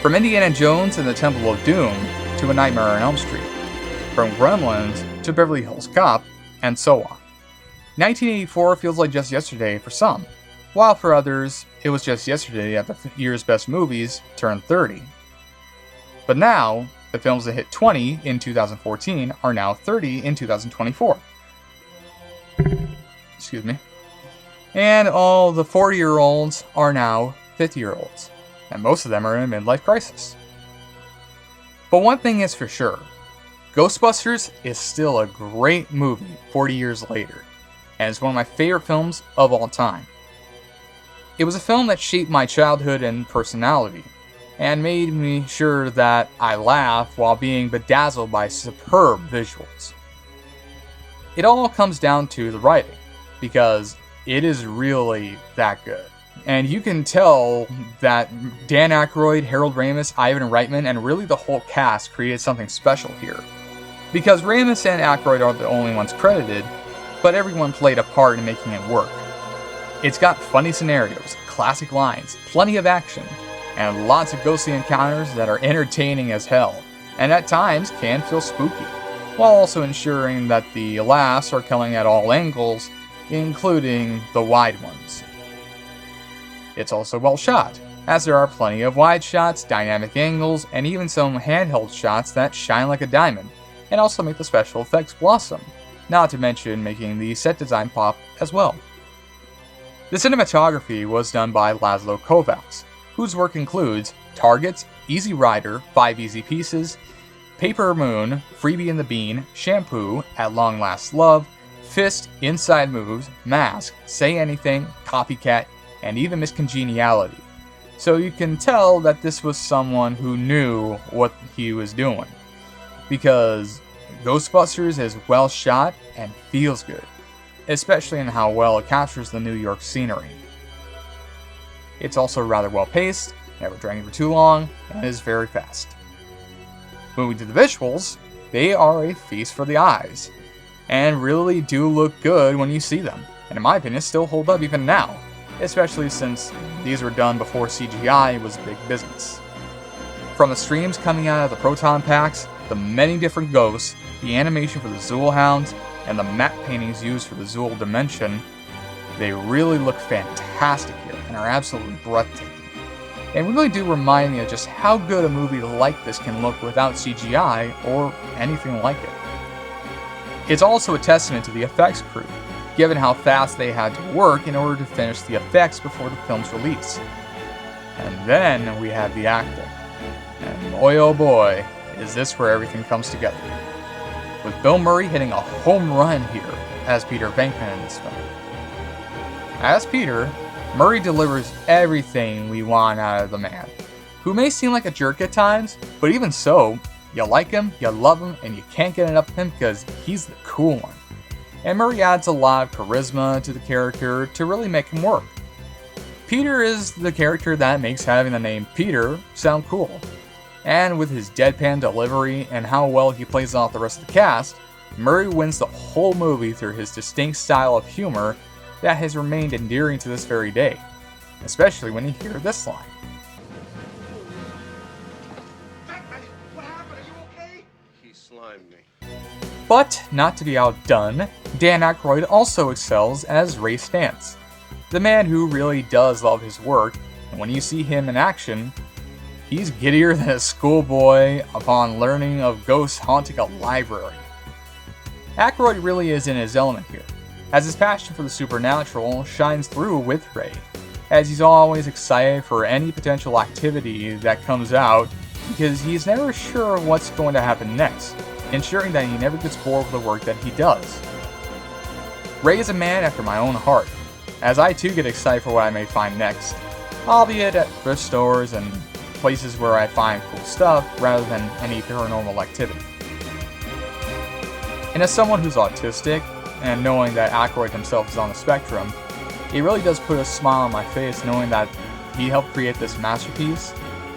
From Indiana Jones and the Temple of Doom to A Nightmare on Elm Street. From Gremlins to Beverly Hills Cop, and so on. 1984 feels like just yesterday for some, while for others, it was just yesterday that the year's best movies turned 30. But now, the films that hit 20 in 2014 are now 30 in 2024. Excuse me. And all the 40-year-olds are now 50-year-olds, and most of them are in a midlife crisis. But one thing is for sure, Ghostbusters is still a great movie 40 years later, and it's one of my favorite films of all time. It was a film that shaped my childhood and personality, and made me sure that I laugh while being bedazzled by superb visuals. It all comes down to the writing, because it is really that good. And you can tell that Dan Aykroyd, Harold Ramis, Ivan Reitman, and really the whole cast created something special here. Because Ramis and Aykroyd are the only ones credited, but everyone played a part in making it work. It's got funny scenarios, classic lines, plenty of action, and lots of ghostly encounters that are entertaining as hell, and at times can feel spooky, while also ensuring that the laughs are coming at all angles, including the wide ones. It's also well shot, as there are plenty of wide shots, dynamic angles, and even some handheld shots that shine like a diamond, and also make the special effects blossom, not to mention making the set design pop as well. The cinematography was done by Laszlo Kovacs, whose work includes Targets, Easy Rider, 5 Easy Pieces, Paper Moon, Freebie and the Bean, Shampoo, At Long Last Love, Fist, Inside Moves, Mask, Say Anything, Copycat, and even Miss Congeniality. So you can tell that this was someone who knew what he was doing, because Ghostbusters is well shot and feels good, especially in how well it captures the New York scenery. It's also rather well paced, never dragging for too long, and is very fast. Moving to the visuals, they are a feast for the eyes, and really do look good when you see them, and in my opinion still hold up even now, especially since these were done before CGI was big business. From the streams coming out of the proton packs, the many different ghosts, the animation for the Zool Hounds, and the matte paintings used for the Zool Dimension, they really look fantastic here and are absolutely breathtaking. And really do remind me of just how good a movie like this can look without CGI or anything like it. It's also a testament to the effects crew, given how fast they had to work in order to finish the effects before the film's release. And then we have the acting. And boy oh boy, is this where everything comes together. With Bill Murray hitting a home run here as Peter Venkman in this film. As Peter, Murray delivers everything we want out of the man, who may seem like a jerk at times, but even so, you like him, you love him, and you can't get enough of him because he's the cool one. And Murray adds a lot of charisma to the character to really make him work. Peter is the character that makes having the name Peter sound cool. And with his deadpan delivery and how well he plays off the rest of the cast, Murray wins the whole movie through his distinct style of humor that has remained endearing to this very day, especially when you hear this line. What happened? Are you okay? He slimed me. But, not to be outdone, Dan Aykroyd also excels as Ray Stantz, the man who really does love his work, and when you see him in action, he's giddier than a schoolboy upon learning of ghosts haunting a library. Aykroyd really is in his element here, as his passion for the supernatural shines through with Ray, as he's always excited for any potential activity that comes out because he's never sure what's going to happen next, ensuring that he never gets bored with the work that he does. Ray is a man after my own heart, as I too get excited for what I may find next, albeit at thrift stores and places where I find cool stuff rather than any paranormal activity. And as someone who's autistic, and knowing that Aykroyd himself is on the spectrum, it really does put a smile on my face knowing that he helped create this masterpiece,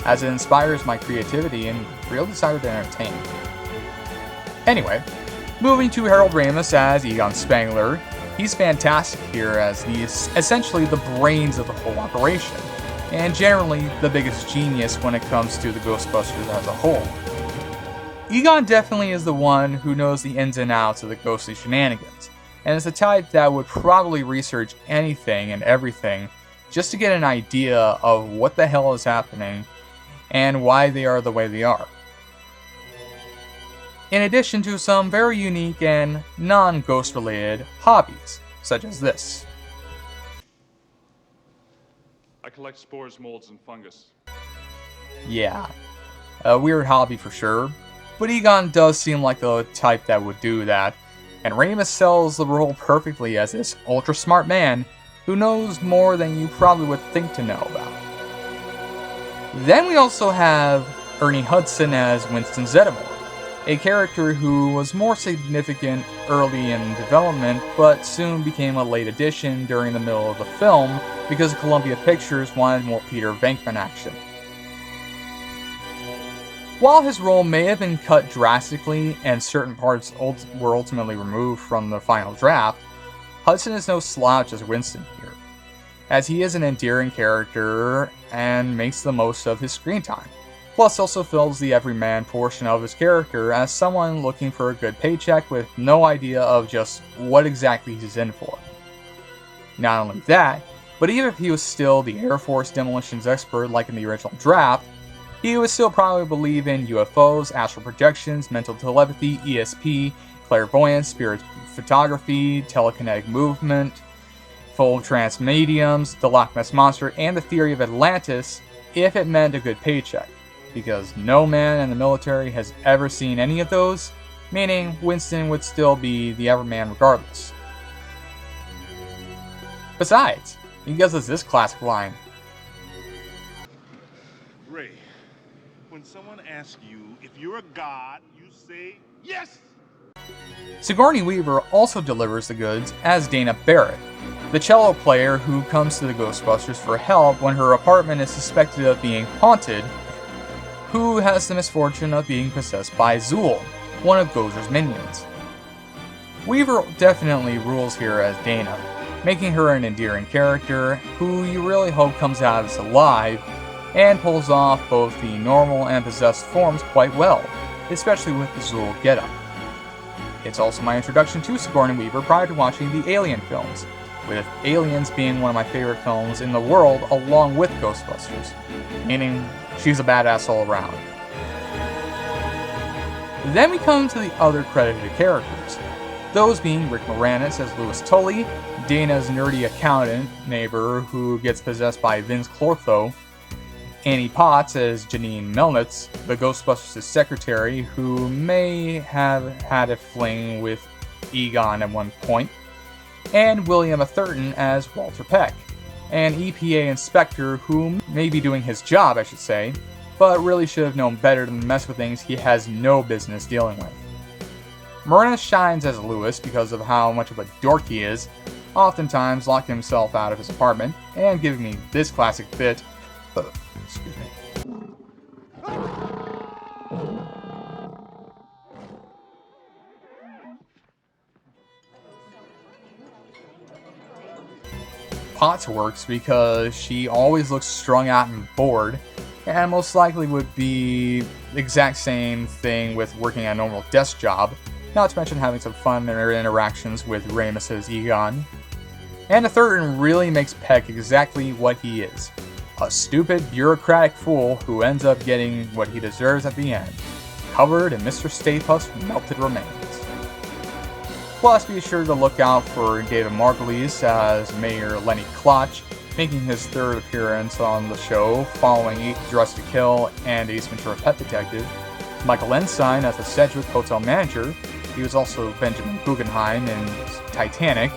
as it inspires my creativity and real desire to entertain. Anyway, moving to Harold Ramis as Egon Spengler, he's fantastic here as he's essentially the brains of the whole operation, and generally the biggest genius when it comes to the Ghostbusters as a whole. Egon definitely is the one who knows the ins and outs of the ghostly shenanigans, and is the type that would probably research anything and everything just to get an idea of what the hell is happening and why they are the way they are. In addition to some very unique and non-ghost related hobbies, such as this. I collect spores, molds, and fungus. Yeah, a weird hobby for sure, but Egon does seem like the type that would do that, and Ramis sells the role perfectly as this ultra-smart man who knows more than you probably would think to know about. Then we also have Ernie Hudson as Winston Zeddemore, a character who was more significant early in development, but soon became a late addition during the middle of the film because Columbia Pictures wanted more Peter Venkman action. While his role may have been cut drastically and certain parts were ultimately removed from the final draft, Hudson is no slouch as Winston here, as he is an endearing character and makes the most of his screen time. Plus also fills the everyman portion of his character as someone looking for a good paycheck with no idea of just what exactly he's in for. Not only that, but even if he was still the Air Force demolitions expert like in the original draft, he would still probably believe in UFOs, astral projections, mental telepathy, ESP, clairvoyance, spirit photography, telekinetic movement, full trance mediums, the Loch Ness Monster, and the theory of Atlantis if it meant a good paycheck, because no man in the military has ever seen any of those, meaning Winston would still be the everman regardless. Besides, he gives us this classic line. Ray, when someone asks you if you're a god, you say yes! Sigourney Weaver also delivers the goods as Dana Barrett, the cello player who comes to the Ghostbusters for help when her apartment is suspected of being haunted, who has the misfortune of being possessed by Zool, one of Gozer's minions. Weaver definitely rules here as Dana, making her an endearing character who you really hope comes out of this alive, and pulls off both the normal and possessed forms quite well, especially with the Zool getup. It's also my introduction to Sigourney Weaver prior to watching the Alien films, with Aliens being one of my favorite films in the world along with Ghostbusters, meaning she's a badass all around. Then we come to the other credited characters, those being Rick Moranis as Louis Tully, Dana's nerdy accountant neighbor who gets possessed by Vince Clortho, Annie Potts as Janine Melnitz, the Ghostbusters' secretary who may have had a fling with Egon at one point, and William Atherton as Walter Peck, an EPA inspector who may be doing his job, I should say, but really should have known better than to mess with things he has no business dealing with. Moranis shines as Lewis because of how much of a dork he is, oftentimes locking himself out of his apartment, and giving me this classic bit. Excuse me. Potts works because she always looks strung out and bored, and most likely would be the exact same thing with working a normal desk job, not to mention having some fun in her interactions with Ramus's Egon. And Atherton really makes Peck exactly what he is. A stupid, bureaucratic fool who ends up getting what he deserves at the end, covered in Mr. Stay Puft's melted remains. Plus, be sure to look out for David Margulies as Mayor Lenny Klotch, making his third appearance on the show following Eat, Dress to Kill and Ace Ventura Pet Detective, Michael Ensign as the Sedgwick Hotel manager. He was also Benjamin Guggenheim in Titanic,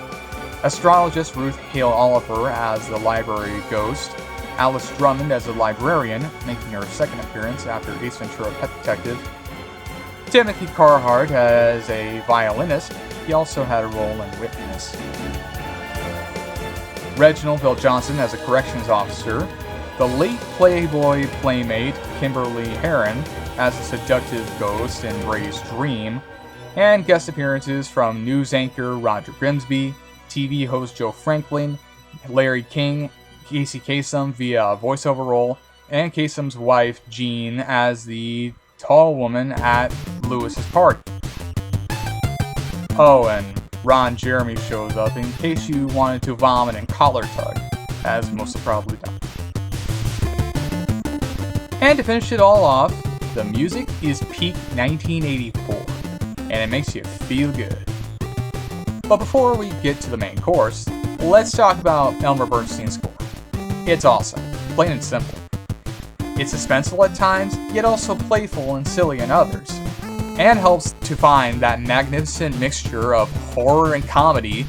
astrologist Ruth Hale Oliver as the library ghost, Alice Drummond as a librarian, making her second appearance after Ace Ventura Pet Detective, Timothy Carhart as a violinist. He also had a role in Witness. Reginald VelJohnson as a corrections officer, the late Playboy playmate Kimberly Herron as a seductive ghost in Ray's Dream, and guest appearances from news anchor Roger Grimsby, TV host Joe Franklin, Larry King, Casey Kasem via a voiceover role, and Kasem's wife Jean as the tall woman at Lewis's party. Oh, and Ron Jeremy shows up in case you wanted to vomit and collar tug, as most have probably done. And to finish it all off, the music is peak 1984, and it makes you feel good. But before we get to the main course, let's talk about Elmer Bernstein's score. It's awesome, plain and simple. It's suspenseful at times, yet also playful and silly in others, and helps to find that magnificent mixture of horror and comedy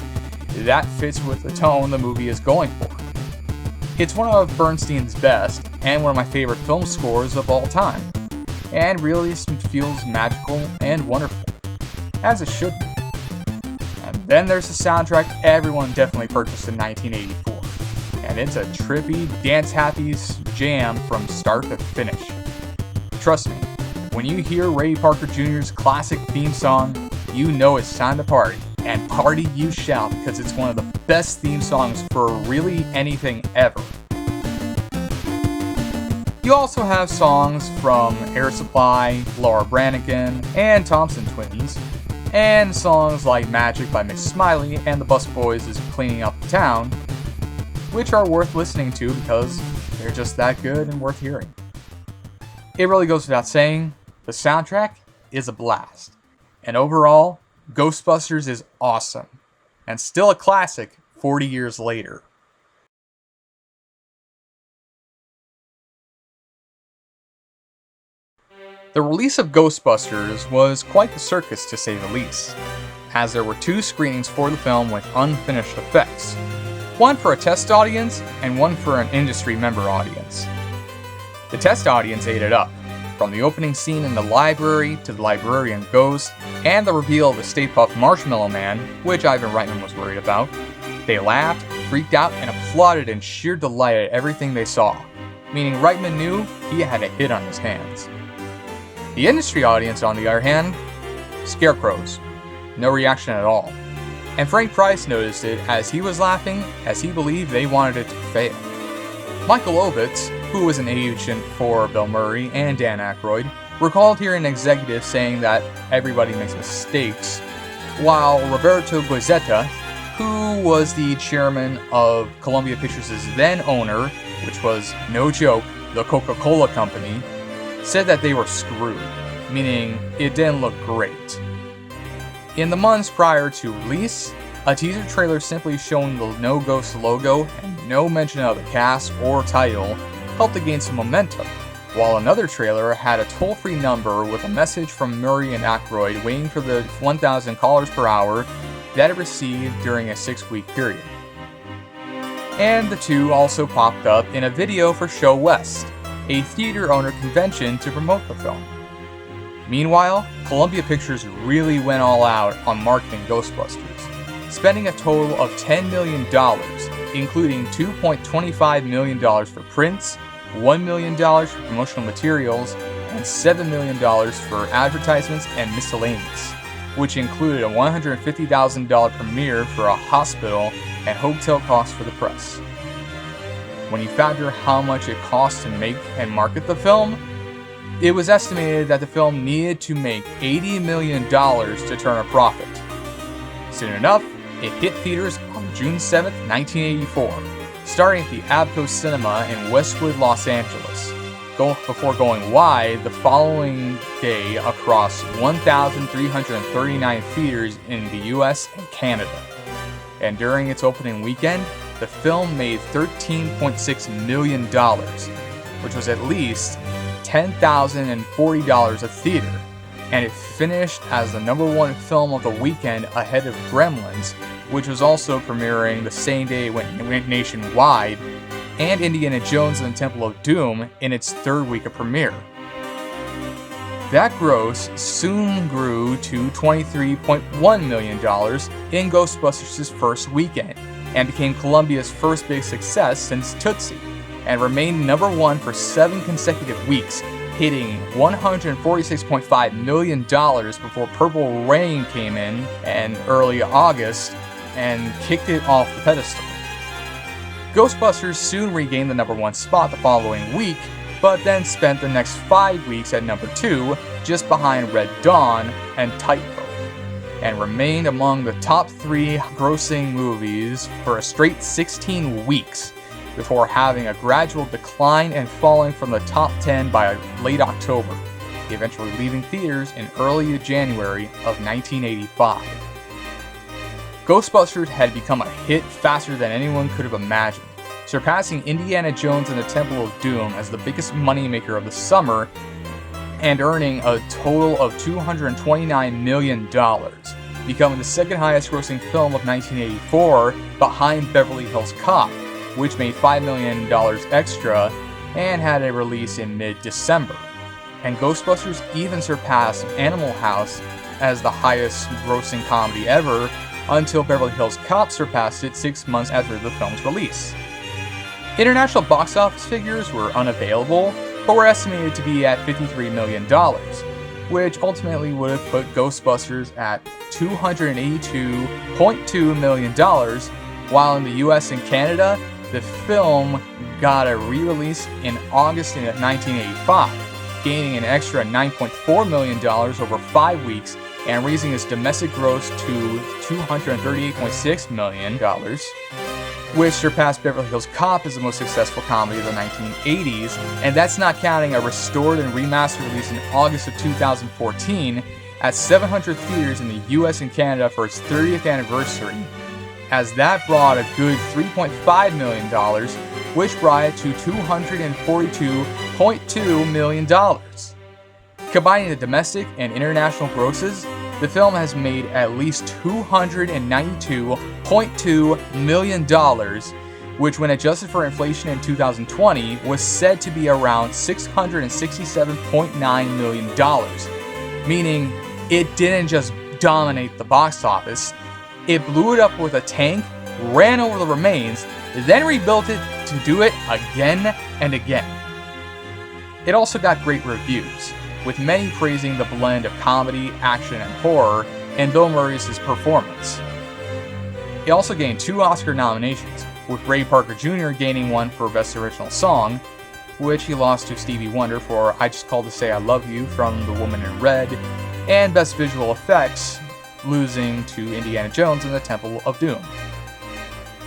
that fits with the tone the movie is going for. It's one of Bernstein's best, and one of my favorite film scores of all time, and really feels magical and wonderful, as it should be. And then there's the soundtrack everyone definitely purchased in 1984, and it's a trippy, dance-happy jam from start to finish. Trust me, when you hear Ray Parker Jr.'s classic theme song, you know it's time to party, and party you shall, because it's one of the best theme songs for really anything ever. You also have songs from Air Supply, Laura Branigan, and Thompson Twins, and songs like Magic by Mick Smiley and the Busboys' Cleaning Up the Town, which are worth listening to because they're just that good and worth hearing. It really goes without saying, the soundtrack is a blast, and overall, Ghostbusters is awesome, and still a classic 40 years later. The release of Ghostbusters was quite the circus to say the least, as there were 2 screenings for the film with unfinished effects, one for a test audience and one for an industry member audience. The test audience ate it up, from the opening scene in the library to the librarian ghost, and the reveal of the Stay Puft Marshmallow Man, which Ivan Reitman was worried about. They laughed, freaked out, and applauded in sheer delight at everything they saw, meaning Reitman knew he had a hit on his hands. The industry audience, on the other hand, scarecrows. No reaction at all. And Frank Price noticed it as he was laughing, as he believed they wanted it to fail. Michael Ovitz, who was an agent for Bill Murray and Dan Aykroyd, recalled hearing an executive saying that everybody makes mistakes, while Roberto Goizueta, who was the chairman of Columbia Pictures' then owner, which was, no joke, the Coca-Cola Company, said that they were screwed, meaning it didn't look great. In the months prior to release, a teaser trailer simply showing the No Ghost logo and no mention of the cast or title helped to gain some momentum, while another trailer had a toll-free number with a message from Murray and Aykroyd waiting for the 1,000 callers per hour that it received during a 6-week period. And the two also popped up in a video for Show West, a theater owner convention to promote the film. Meanwhile, Columbia Pictures really went all out on marketing Ghostbusters, spending a total of $10 million, including $2.25 million for prints, $1 million for promotional materials, and $7 million for advertisements and miscellaneous, which included a $150,000 premiere for a hospital and hotel costs for the press. When you factor how much it cost to make and market the film, it was estimated that the film needed to make $80 million to turn a profit. Soon enough, it hit theaters on June 7, 1984, starting at the Abco Cinema in Westwood, Los Angeles, before going wide the following day across 1,339 theaters in the US and Canada. And during its opening weekend, the film made $13.6 million, which was at least $10,040 a theater, and it finished as the #1 film of the weekend ahead of Gremlins, which was also premiering the same day it went nationwide, and Indiana Jones and the Temple of Doom in its 3rd week of premiere. That gross soon grew to $23.1 million in Ghostbusters' first weekend, and became Columbia's first big success since Tootsie, and remained #1 for 7 consecutive weeks, hitting $146.5 million before Purple Rain came in early August and kicked it off the pedestal. Ghostbusters soon regained the #1 spot the following week, but then spent the next 5 weeks at #2, just behind Red Dawn and Titanfall, and remained among the top 3 grossing movies for a straight 16 weeks, before having a gradual decline and falling from the top 10 by late October, eventually leaving theaters in early January of 1985. Ghostbusters had become a hit faster than anyone could have imagined, surpassing Indiana Jones and the Temple of Doom as the biggest moneymaker of the summer, and earning a total of $229 million, becoming the 2nd highest grossing film of 1984 behind Beverly Hills Cop, which made $5 million extra and had a release in mid-December. And Ghostbusters even surpassed Animal House as the highest grossing comedy ever, until Beverly Hills Cop surpassed it 6 months after the film's release. International box office figures were unavailable, but were estimated to be at $53 million, which ultimately would have put Ghostbusters at $282.2 million, while in the US and Canada, the film got a re-release in August of 1985, gaining an extra $9.4 million over 5 weeks and raising its domestic gross to $238.6 million, which surpassed Beverly Hills Cop as the most successful comedy of the 1980s, and that's not counting a restored and remastered release in August of 2014 at 700 theaters in the US and Canada for its 30th anniversary, as that brought a good $3.5 million, which brought it to $242.2 million. Combining the domestic and international grosses, the film has made at least $292.2 million, which when adjusted for inflation in 2020 was said to be around $667.9 million, meaning it didn't just dominate the box office, it blew it up with a tank, ran over the remains, then rebuilt it to do it again and again. It also got great reviews, with many praising the blend of comedy, action, and horror in Bill Murray's performance. It also gained 2 Oscar nominations, with Ray Parker Jr. gaining one for Best Original Song, which he lost to Stevie Wonder for I Just Called to Say I Love You from The Woman in Red, and Best Visual Effects, losing to Indiana Jones and the Temple of Doom.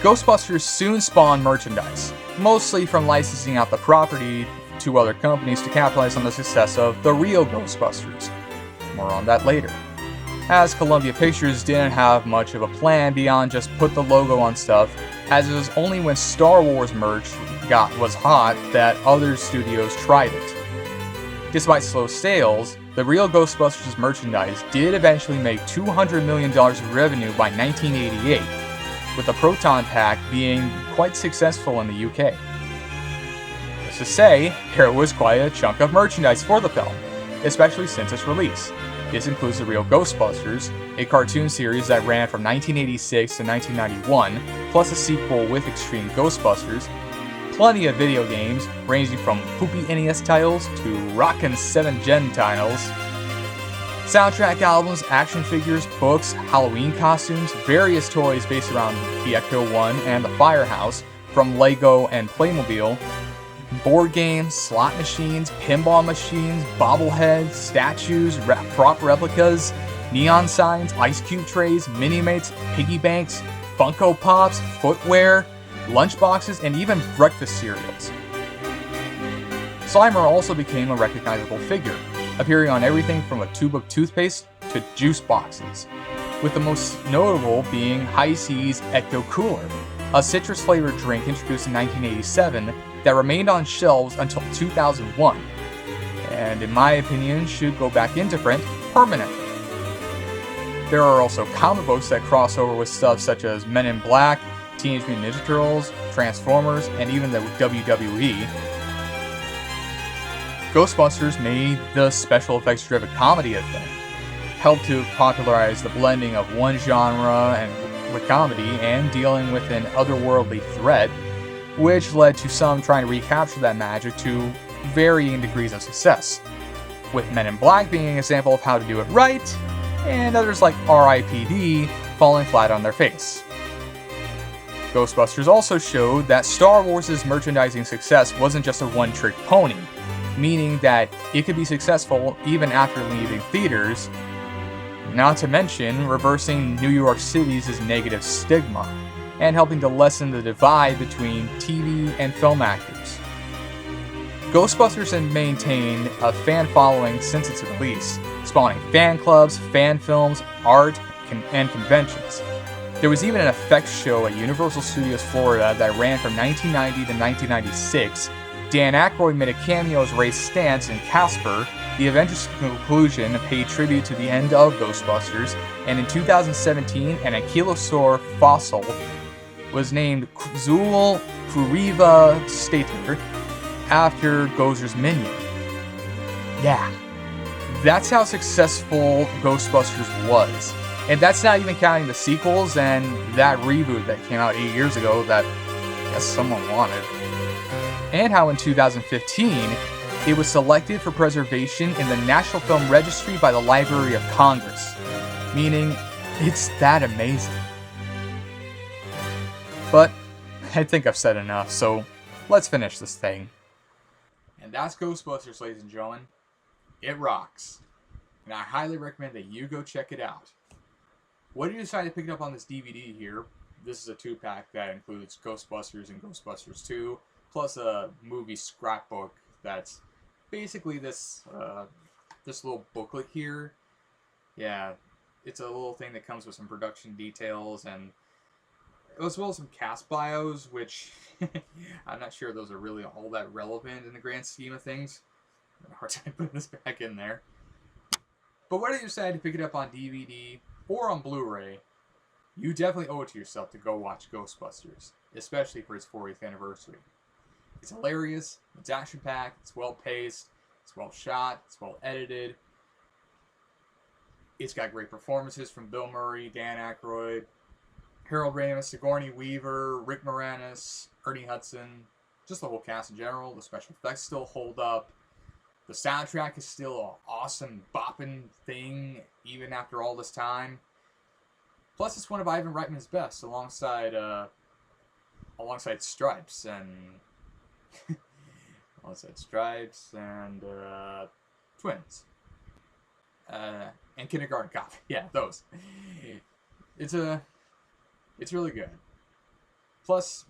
Ghostbusters soon spawned merchandise, mostly from licensing out the property to other companies to capitalize on the success of the real Ghostbusters. More on that later. As Columbia Pictures didn't have much of a plan beyond just put the logo on stuff, as it was only when Star Wars merch was hot that other studios tried it. Despite slow sales, the real Ghostbusters merchandise did eventually make $200 million of revenue by 1988, with the Proton Pack being quite successful in the UK. Let's just say, there was quite a chunk of merchandise for the film, especially since its release. This includes the real Ghostbusters, a cartoon series that ran from 1986 to 1991, plus a sequel with Extreme Ghostbusters, plenty of video games ranging from poopy NES titles to rockin' 7th Gen titles, soundtrack albums, action figures, books, Halloween costumes, various toys based around the Ecto-1 and the Firehouse from Lego and Playmobil, board games, slot machines, pinball machines, bobbleheads, statues, prop replicas, neon signs, ice cube trays, mini-mates, piggy banks, Funko Pops, footwear, lunchboxes, and even breakfast cereals. Slimer also became a recognizable figure, appearing on everything from a tube of toothpaste to juice boxes, with the most notable being High C's Ecto Cooler, a citrus-flavored drink introduced in 1987 that remained on shelves until 2001, and in my opinion should go back into print permanently. There are also comic books that cross over with stuff such as Men in Black, Teenage Mutant Ninja Turtles, Transformers, and even the WWE. Ghostbusters made the special effects driven comedy a thing, helped to popularize the blending of one genre and with comedy and dealing with an otherworldly threat, which led to some trying to recapture that magic to varying degrees of success, with Men in Black being an example of how to do it right, and others like R.I.P.D. falling flat on their face. Ghostbusters also showed that Star Wars' merchandising success wasn't just a one-trick pony, meaning that it could be successful even after leaving theaters, not to mention reversing New York City's negative stigma, and helping to lessen the divide between TV and film actors. Ghostbusters has maintained a fan following since its release, spawning fan clubs, fan films, art, and conventions. There was even an effects show at Universal Studios Florida that ran from 1990 to 1996. Dan Aykroyd made a cameo as Ray Stantz in Casper. The Avengers conclusion paid tribute to the end of Ghostbusters, and in 2017, an ankylosaur fossil was named Zul Kuriva Stater after Gozer's minion. Yeah, that's how successful Ghostbusters was. And that's not even counting the sequels and that reboot that came out 8 years ago that I guess someone wanted. And how in 2015, it was selected for preservation in the National Film Registry by the Library of Congress. Meaning, it's that amazing. But I think I've said enough, so let's finish this thing. And that's Ghostbusters, ladies and gentlemen. It rocks. And I highly recommend that you go check it out. What do you decide to pick it up on this DVD here? This is a 2-pack that includes Ghostbusters and Ghostbusters 2, plus a movie scrapbook that's basically this little booklet here. Yeah, it's a little thing that comes with some production details and as well as some cast bios, which I'm not sure those are really all that relevant in the grand scheme of things. Hard time putting this back in there. But whether you decide to pick it up on DVD or on Blu-ray, you definitely owe it to yourself to go watch Ghostbusters, especially for its 40th anniversary. It's hilarious, it's action-packed, it's well-paced, it's well-shot, it's well-edited. It's got great performances from Bill Murray, Dan Aykroyd, Harold Ramis, Sigourney Weaver, Rick Moranis, Ernie Hudson, just the whole cast in general. The special effects still hold up. The soundtrack is still an awesome bopping thing, even after all this time. Plus, it's one of Ivan Reitman's best, alongside Stripes and Twins, and Kindergarten Cop. Yeah, those. It's really good. Plus,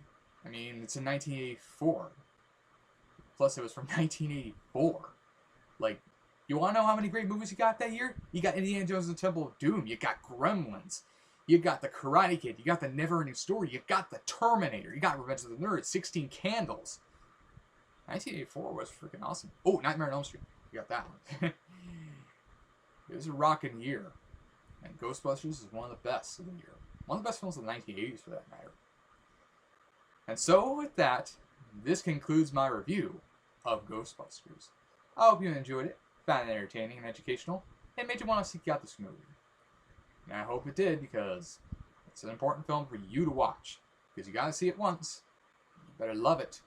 I mean, it's in 1984. Plus, it was from 1984. Like, you want to know how many great movies you got that year? You got Indiana Jones and the Temple of Doom. You got Gremlins. You got The Karate Kid. You got The Never-Ending Story. You got The Terminator. You got Revenge of the Nerds. 16 Candles. 1984 was freaking awesome. Oh, Nightmare on Elm Street. You got that one. It was a rocking year. And Ghostbusters is one of the best of the year. One of the best films of the 1980s, for that matter. And so, with that, this concludes my review of Ghostbusters. I hope you enjoyed it, found it entertaining and educational, and made you want to seek out this movie. And I hope it did, because it's an important film for you to watch. Because you gotta see it once. You better love it,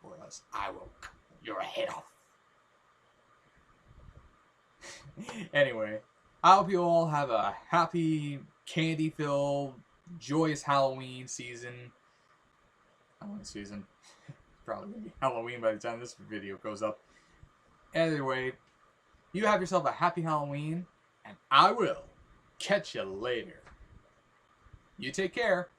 or else I will cut your head off. Anyway, I hope you all have a happy, candy-filled, joyous Halloween season. Probably going to be Halloween by the time this video goes up. Anyway, you have yourself a happy Halloween, and I will catch you later. You take care.